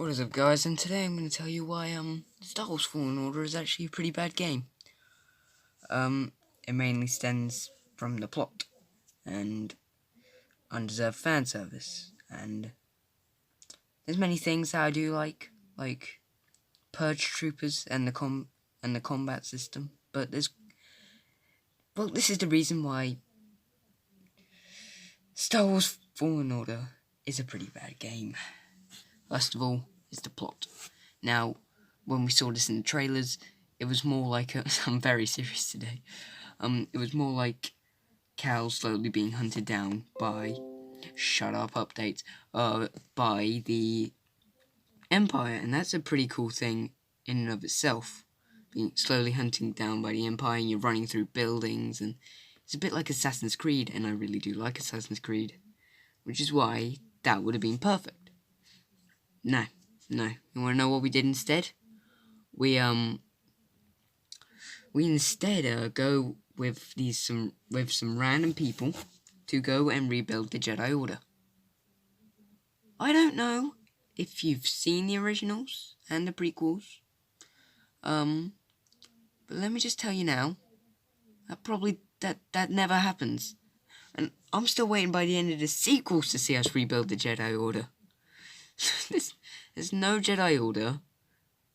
What is up, guys? And today I'm going to tell you why Star Wars Fallen Order is actually a pretty bad game. It mainly stems from the plot and undeserved fan service, and there's many things that I do like purge troopers and the combat system. But this is the reason why Star Wars Fallen Order is a pretty bad game. First of all, is the plot. Now, when we saw this in the trailers, it was more like I'm very serious today. It was more like Cal slowly being hunted down by shut up updates by the Empire, and that's a pretty cool thing in and of itself. Being slowly hunted down by the Empire, and you're running through buildings, and it's a bit like Assassin's Creed, and I really do like Assassin's Creed, which is why that would have been perfect. No. You wanna know what we did instead? We instead go with some random people to go and rebuild the Jedi Order. I don't know if you've seen the originals and the prequels. But let me just tell you now, that never happens. And I'm still waiting by the end of the sequels to see us rebuild the Jedi Order. There's no Jedi Order,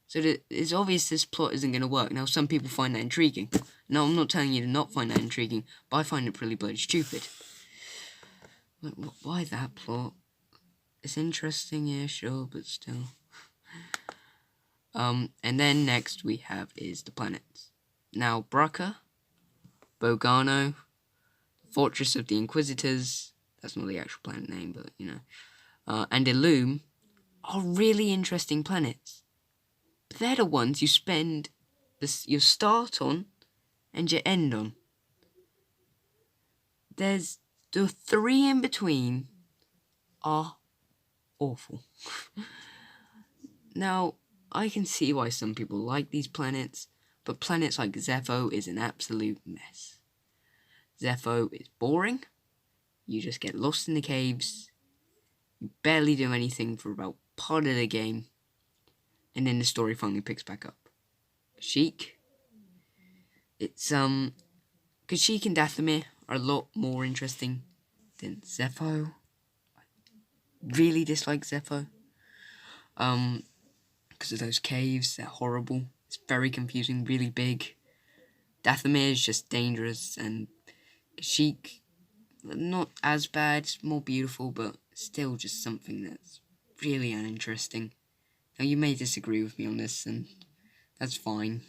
so it's obvious this plot isn't going to work. Now, some people find that intriguing. No, I'm not telling you to not find that intriguing, but I find it pretty bloody stupid. Why that plot? It's interesting, yeah, sure, but still. And then next we have is the planets. Now, Bracca, Bogano, Fortress of the Inquisitors, that's not the actual planet name, but, you know, and Illume are really interesting planets. But they're the ones you spend your start on and your end on. There's the three in between are awful. Now, I can see why some people like these planets, but planets like Zeffo is an absolute mess. Zeffo is boring. You just get lost in the caves. You barely do anything for about part of the game, and then the story finally picks back up. Kashyyyk. It's Kashyyyk and Dathomir are a lot more interesting than Zeffo. I really dislike Zeffo. Because of those caves, they're horrible. It's very confusing, really big. Dathomir is just dangerous, and Kashyyyk, not as bad, it's more beautiful, but still just something that's really uninteresting. Now, you may disagree with me on this, and that's fine.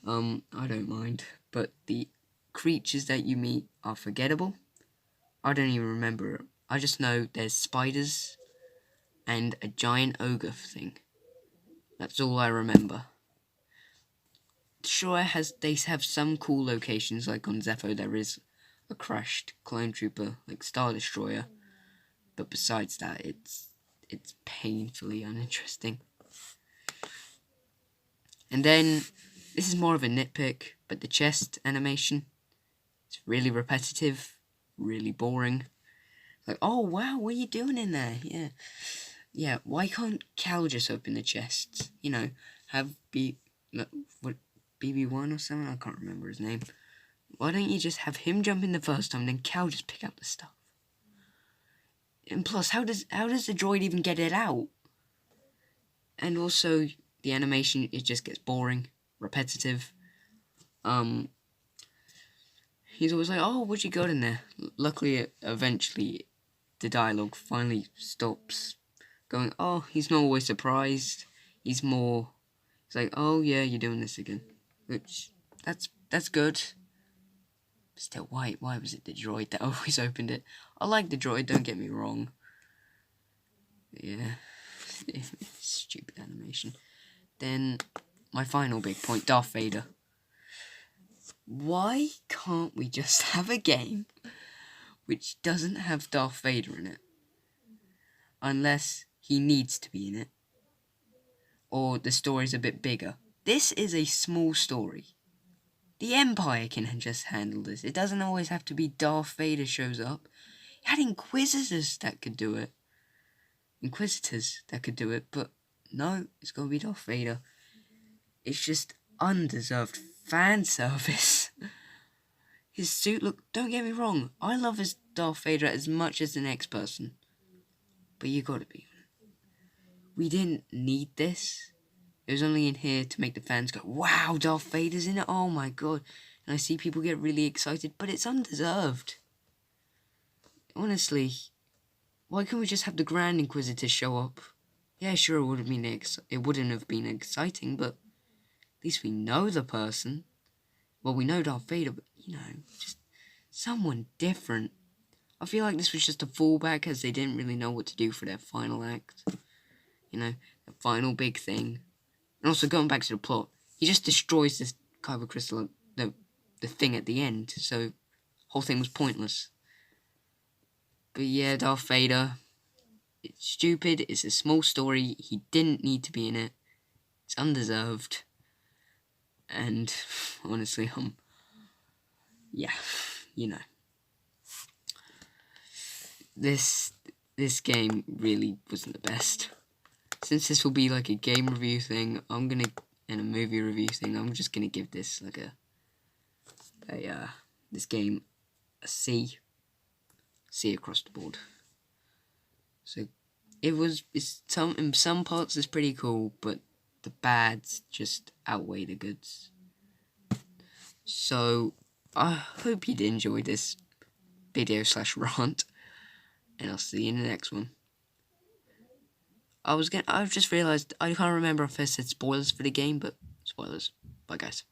I don't mind, but the creatures that you meet are forgettable. I don't even remember. I just know there's spiders and a giant ogre thing. That's all I remember. Sure, they have some cool locations, like on Zeffo there is a crashed clone trooper, like Star Destroyer, but besides that, it's painfully uninteresting. And then, this is more of a nitpick, but the chest animation, it's really repetitive, really boring. Like, oh wow, what are you doing in there? Yeah, why can't Cal just open the chests? You know, have BB1 or something? I can't remember his name. Why don't you just have him jump in the first time, then Cal just pick up the stuff? And plus, how does the droid even get it out? And also, the animation, it just gets boring, repetitive. He's always like, oh, what'd you got in there? Luckily, eventually, the dialogue finally stops going, oh, he's not always surprised. He's like, oh yeah, you're doing this again. Which, that's good. Still, why was it the droid that always opened it? I like the droid, don't get me wrong. Yeah, stupid animation. Then, my final big point, Darth Vader. Why can't we just have a game which doesn't have Darth Vader in it? Unless he needs to be in it. Or the story's a bit bigger. This is a small story. The Empire can just handle this. It doesn't always have to be Darth Vader shows up. You had Inquisitors that could do it. Inquisitors that could do it, but no, it's gonna be Darth Vader. It's just undeserved fan service. His suit, look, don't get me wrong, I love his Darth Vader as much as the next person. But you gotta be. We didn't need this. It was only in here to make the fans go, wow, Darth Vader's in it, oh my god. And I see people get really excited, but it's undeserved. Honestly, why can't we just have the Grand Inquisitor show up? Yeah, sure, it wouldn't have been exciting, but at least we know the person. Well, we know Darth Vader, but, just someone different. I feel like this was just a fallback as they didn't really know what to do for their final act. The final big thing. And also, going back to the plot, he just destroys this kyber crystal, the thing at the end, so the whole thing was pointless. But yeah, Darth Vader, it's stupid, it's a small story, he didn't need to be in it, it's undeserved, and honestly, this game really wasn't the best. Since this will be like a game review thing, and a movie review thing, I'm just gonna give this like this game a C across the board. So in some parts it's pretty cool, but the bads just outweigh the goods. So I hope you did enjoy this video / rant, and I'll see you in the next one. I've just realised I can't remember if I said spoilers for the game, but spoilers. Bye guys.